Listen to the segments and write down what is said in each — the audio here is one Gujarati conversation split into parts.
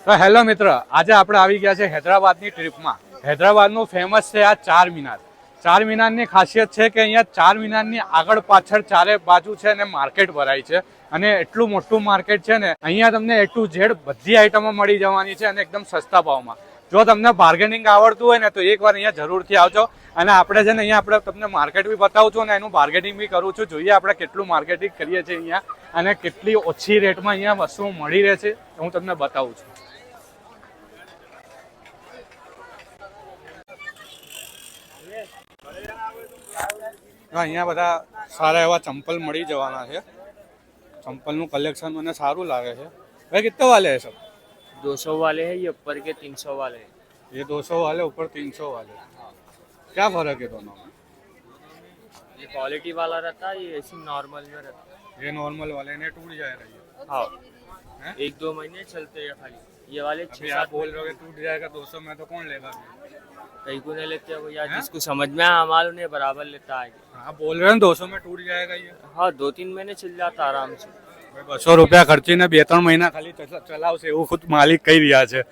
તો હેલો મિત્ર, આજે આપણે આવી ગયા છે હૈદરાબાદની ટ્રીપમાં. હૈદરાબાદનું ફેમસ છે આ ચાર મિનાર. ચાર મિનારની ખાસિયત છે કે અહીંયા ચાર મિનારની આગળ પાછળ ચારે બાજુ છે ને માર્કેટ ભરાય છે અને એટલું મોટું માર્કેટ છે ને અહીંયા તમને A to Z બધી આઈટમો મળી જવાની છે અને એકદમ સસ્તા ભાવમાં. જો તમને બાર્ગેનિંગ આવડતું હોય ને તો એકવાર અહીંયા જરૂરથી આવજો. અને આપણે છે ને અહીંયા આપણે તમને માર્કેટ બી બતાવું છું અને એનું બાર્ગેનિંગ બી કરું છું. જોઈએ આપણે કેટલું માર્કેટિંગ કરીએ છીએ અહીંયા અને કેટલી ઓછી રેટમાં અહીંયા વસ્તુઓ મળી રહે છે હું તમને બતાવું છું. અહીંયા બધા સારા એવા ચંપલ મળી જવાના છે. चंपल कलेक्शन मैंने सारू लागे है भाई. कितने वाले हैं सब? 200 वाले हैं, ये ऊपर के 300 वाले हैं. ये 200 वाले, ऊपर 300 वाले. क्या फर्क है दोनों में? ये क्वालिटी वाला रहता है, ये ऐसी नॉर्मल में रहता है. ये नॉर्मल वाले ने टूट जाएगा ये? हाँ, 1-2 महीने चलते हैं खाली. ये वाले 6-7 बोल रहे हो टूट जाएगा 200 में, तो कौन लेगा? कहीं को नहीं लेते हो यार, जिसको समझ में माल उन्हें बराबर लेता है. हाँ बोल रहे हैं 200 में टूट जाएगा ये. हाँ, 2-3 महीने चल जाता आराम से. 200 रुपया खर्ची ने 2-3 महीना खाली चलावશે એવું ખુદ માલિક કહી રહ્યા છે.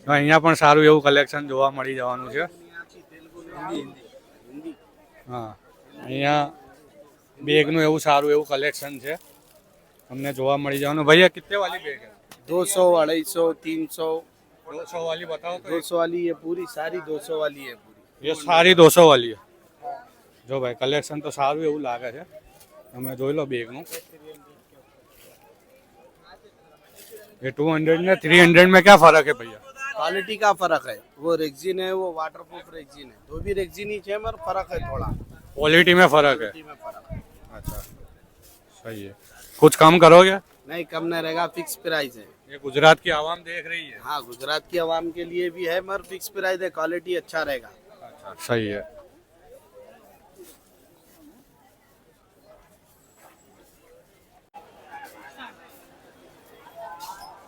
અહીંયા પણ સારું એવું કલેક્શન જોવા મળી જવાનું છે. હા, અહીંયા બેગનું એવું સારું એવું કલેક્શન છે તમને જોવા મળી જવાનું. ભैया कितने वाली बैग है? 200, 250, 300. 200 वाली बताओ तो. 200 वाली ये पूरी सारी 200 वाली है पूरी. ये सारी 200 वाली है. જો ભાઈ કલેક્શન તો સારું એવું લાગે છે. તમે જોઈ લો બેગનું. ये 200 ने 300 में क्या फर्क है भैया? क्वालिटी का फर्क है. वो रेक्सिन है, वो वाटरप्रूफ रेक्सिन है. तो भी रेक्सिन ही है मगर फर्क है थोड़ा. क्वालिटी में फर्क है. क्वालिटी में फर्क है. अच्छा, सही है. कुछ कम करोगे? नहीं, कम नहीं रहेगा, फिक्स प्राइस है. ये गुजरात की आवाम देख रही है. हाँ, गुजरात की आवाम के लिए भी है मगर फिक्स प्राइस है, क्वालिटी अच्छा रहेगा. अच्छा, सही है.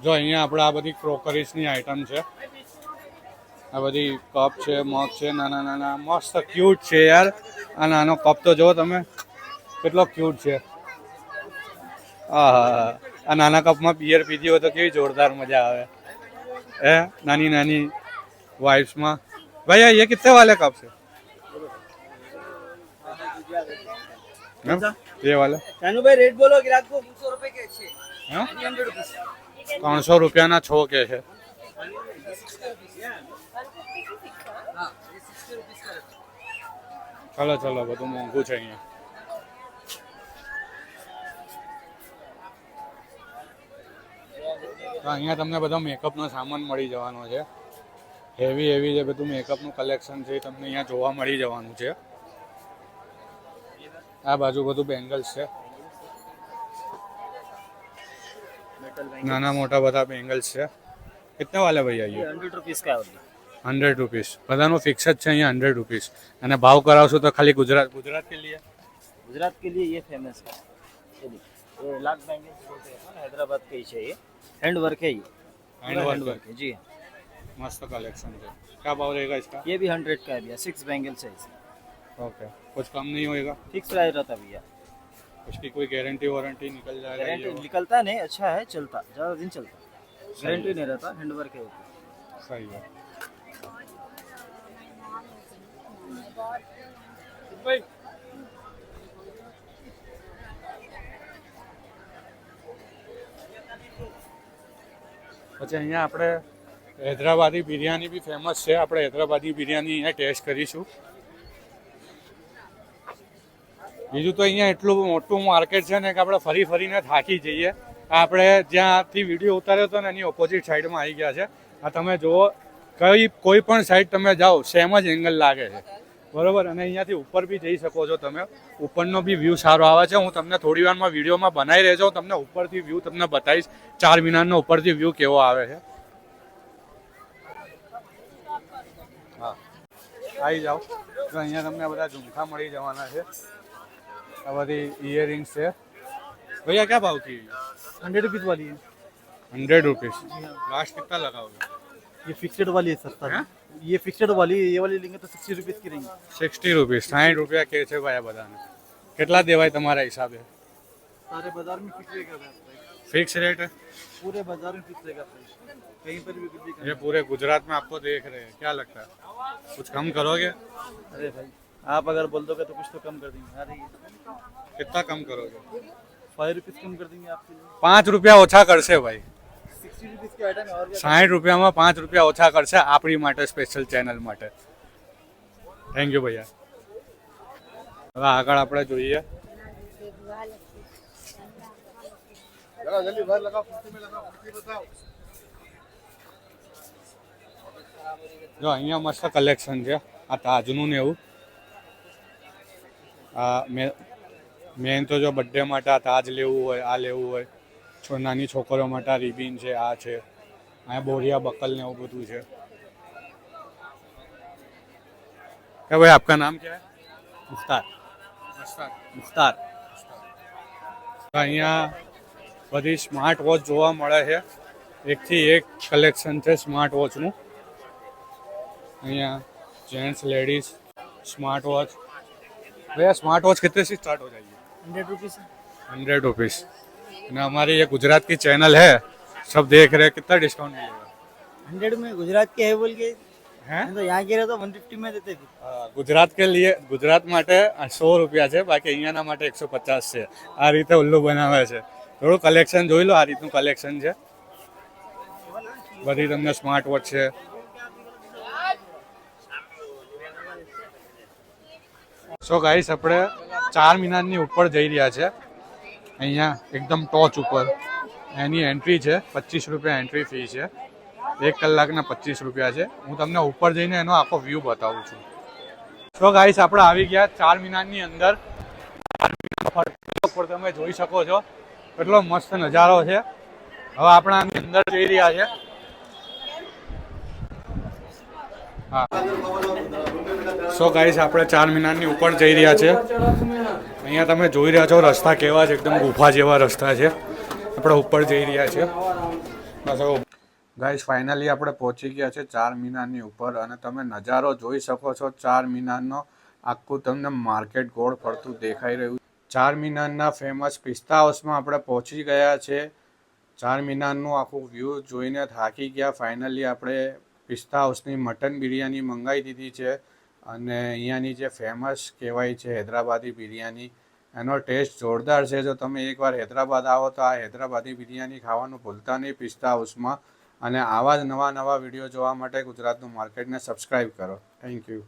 જો અહીંયા આપણે આ બધી ક્રોકરીસની આઈટમ છે. આ બધી કપ છે, મગ છે, નાના નાના મસ્ત ક્યુટ છે યાર. આ નાનો કપ તો જો તમે કેટલો ક્યુટ છે. આ નાના કપમાં બિયર પીધી હોય તો કેવી જોરદાર મજા આવે હે. નાની નાની વાઇબ્સમાં. ભાઈ ये कितने वाले कप છે? ये वाले चानू भाई रेट बोलो ग्राहक को. 300 रुपए के अच्छे. हाँ? 300 रुपीस. 300 રૂપિયાના 6 કે છે. ચલો ચલો, બધું મોંઘું છે અહીંયા. તો અહીંયા તમને બધો મેકઅપનો સામાન મળી જવાનો છે. હેવી હેવી જે બધું મેકઅપનું કલેક્શન છે એ તમને અહીંયા જોવા મળી જવાનું છે. આ બાજુ બધું બેંગલ્સ છે. नाना मोटा बता बेंगल्स है. कितने वाले भैया ये? 100 रुपीस का है. 100 रुपीस બધાનું ફિક્સ જ છે અહીંયા 100 रुपीस. અને ભાવ કરાવશો તો ખાલી ગુજરાત के लिए. गुजरात के लिए ये फेमस है. ये देखिए, ये लाख बैंगल्स बोलते हैं ना, हैदराबाद के ही है. ये हैंड वर्क है. ये हैंड वर्क है जी. मस्त कलेक्शन है. क्या भाव रहेगा इसका? ये भी 100 का है भैया. 6 बैंगल्स है इसमें. ओके, कुछ कम नहीं होएगा? फिक्स प्राइस रहता है भैया. उसकी कोई गारंटी वारंटी निकल जाएगा? गारंटी निकलता नहीं, अच्छा है, चलता ज़्यादा दिन चलता. गारंटी नहीं रहता, हैंड वर्क है. सही है. પછી અહીંયા આપણે હૈદરાબાદી બિરયાની બી ફેમસ છે. આપણે હૈદરાબાદી બિરયાની અહીંયા ટેસ્ટ કરીશું. બીજું તો અહીંયા એટલું મોટું માર્કેટ છે ને કે આપણે ફરી ફરીને થાકી જઈએ. આપણે જ્યાંથી વિડીયો ઉતાર્યો હતો ને એની ઓપોઝિટ સાઈડમાં આવી ગયા છે. આ તમે જુઓ, કોઈ પણ સાઈડ તમે જાઓ સેમ જ એંગલ લાગે છે, બરોબર. અને અહીંયાથી ઉપર બી જઈ શકો છો તમે. ઉપરનો બી વ્યૂ સારો આવે છે. હું તમને થોડી વારમાં વિડીયોમાં બનાવી રહેજો. તમને ઉપરથી વ્યૂ તમને બતાવીશ ચાર મિનારનો ઉપરથી વ્યૂ કેવો આવે છે. હા, આવી જાઓ. તો અહીંયા તમને બધા ઝુમખા મળી જવાના છે. આ બધી ઇયરિંग्स है. भैया क्या भाव की? 100 रुपीस वाली है. 100 रुपीस. लास्ट कितना लगाओगे? ये फिक्स्ड वाली है सस्ता. ये फिक्स्ड वाली, ये वाली लेंगे तो 60 रुपीस की रहेंगी. 60 रुपीस. 60 રૂપિયા કે છે ભાઈ આ બધાને. કેટલા દેવાય તમારા હિસાબે? सारे बाजार में फिक्स रेट है. फिक्स रेट है? पूरे बाजार में फिक्स रहेगा प्राइस, कहीं पर भी कुछ भी ये पूरे गुजरात में आपको देख रहे हैं, क्या लगता है कुछ कम करोगे? अरे भाई आप अगर बोल दोगे तो कुछ तो कम कर देंगे। आ रही है कितना कम करोगे? 5 रुपीज़ कम कर देंगे आपके लिए। 5 रुपया ઓછા કરશે ભાઈ, 60 रुपीज़ के आइटम है और क्या। 60 રૂપિયામાં 5 રૂપિયા ઓછા કરશે આપણી માટે, સ્પેશિયલ ચેનલ માટે। થેન્ક યુ ભૈયા। હવે આગળ આપણે જોઈએ। જો અહીંયા મસ્ત કલેક્શન છે, આ તાજનું ને એવું। આ મેન તો જો બર્થડે માટે આ તાજ લેવું હોય, આ લેવું હોય, નાની છોકરીઓ માટે આ રિબિન છે, આ છે, અહીંયા બોરિયા બકલ ને એવું બધું છે। क्या भाई आपका नाम क्या है? मुख्तार। मुख्तार। मुख्तार અહીંયા બધી સ્માર્ટ વોચ જોવા મળે છે, એકથી એક કલેક્શન છે સ્માર્ટ વોચનું। અહીંયા जेंट्स लेडीज स्मार्ट वॉच। भैया स्मार्ट वॉच कितने से स्टार्ट हो जाएगी? 100 रुपीज़। 100 रुपीज़। ना हमारी ये गुजरात की चैनल है, सब देख रहे हैं, कितना डिस्काउंट मिलेगा? 100 में गुजरात के है बोल के हैं? तो यहाँ के रहे तो 150 में देते फिर। ગુજરાત કે लिए ગુજરાત માટે 100 રૂપિયા છે, બાકી અહીંયાના માટે 150 છે। આ રીતે ઉલ્લુ બનાવે છે। થોડું કલેક્શન જોઈ લો, આ રીતનું કલેક્શન છે, બધી તમને સ્માર્ટ વોચ છે। સો ગાઈસ આપણે ચારમીનારની ઉપર જઈ રહ્યા છે, અહીંયા એકદમ ટોચ ઉપર। એની એન્ટ્રી છે 25 રૂપિયા એન્ટ્રી ફી છે, 1 કલાકના 25 રૂપિયા છે। હું તમને ઉપર જઈને એનો આખો વ્યૂ બતાવું છું। સો ગાઈસ આપણે આવી ગયા ચારમીનારની અંદર। ઉપર તમે જોઈ શકો છો કેટલો મસ્ત નજારો છે। હવે આપણે આની અંદર જઈ રહ્યા છે। હા, સો ગાઈસ આપણે ચારમીનારની ઉપર જઈ રહ્યા છે। અહીંયા તમે જોઈ રહ્યા છો રસ્તા કેવા છે, એકદમ ગુફા જેવા રસ્તા છે। આપણે ઉપર જઈ રહ્યા છે। ગાઈસ ફાઇનલી આપણે પહોંચી ગયા છે ચારમીનારની ઉપર, અને તમે નજારો જોઈ શકો છો ચારમીનારનો। આખું તમને માર્કેટ ગોળ ફરતું દેખાઈ રહ્યું। ચારમીનારના ફેમસ પિસ્તા હાઉસમાં આપણે પહોંચી ગયા છે। ચારમીનારનું આખું વ્યૂ જોઈને થાકી ગયા। ફાઇનલી આપણે પિસ્તા હાઉસની મટન બિરયાની મંગાવી દીધી છે, અને અહીંયાની જે ફેમસ કહેવાય છે હૈદરાબાદી બિરયાની, એનો ટેસ્ટ જોરદાર છે। જો તમે એકવાર હૈદરાબાદ આવો તો આ હૈદરાબાદી બિરયાની ખાવાનું ભૂલતા નહીં પિસ્તા હાઉસમાં। અને આવા જ નવા વિડીયો જોવા માટે ગુજરાતનું માર્કેટને સબસ્ક્રાઈબ કરો। Thank you.